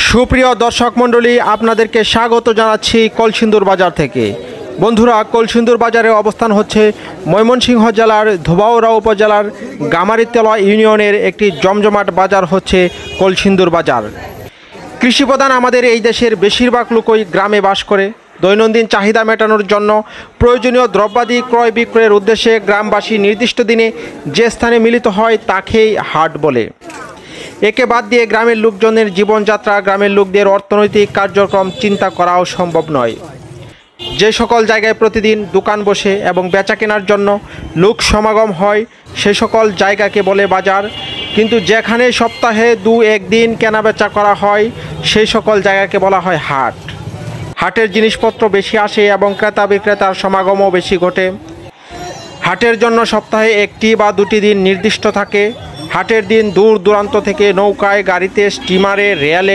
সুপ্রিয় দর্শক মণ্ডলী, আপনাদেরকে স্বাগত জানাচ্ছি কলসিন্দুর বাজার থেকে। বন্ধুরা, কলসিন্দুর বাজারে অবস্থান হচ্ছে ময়মনসিংহ জেলার ধোবাউড়া উপজেলার গামারিতলা ইউনিয়নের একটি জমজমাট বাজার হচ্ছে কলসিন্দুর বাজার। কৃষিপ্রধান আমাদের এই দেশের বেশিরভাগ লোকই গ্রামে বাস করে। দৈনন্দিন চাহিদা মেটানোর জন্য প্রয়োজনীয় দ্রব্যাদি ক্রয় বিক্রয়ের উদ্দেশ্যে গ্রামবাসী নির্দিষ্ট দিনে যে স্থানে মিলিত হয় তাকেই হাট বলে। একে বাদ দিয়ে গ্রামের লোকজনের জীবনযাত্রা, গ্রামের লোকদের অর্থনৈতিক কার্যক্রম চিন্তা করাও সম্ভব নয়। যে সকল জায়গায় প্রতিদিন দোকান বসে এবং বেচা কেনার জন্য লোক সমাগম হয় সে সকল জায়গাকে বলে বাজার, কিন্তু যেখানে সপ্তাহে এক দিন কেনাবেচা করা হয় সেই সকল জায়গাকে বলা হয় হাট। হাটের জিনিসপত্র বেশি আসে এবং ক্রেতা বিক্রেতার সমাগমও বেশি ঘটে। হাটের জন্য সপ্তাহে একটি বা দুটি দিন নির্দিষ্ট থাকে। হাটের দিন দূর দূরান্ত থেকে নৌকায়, গাড়িতে, স্টিমারে, রেলে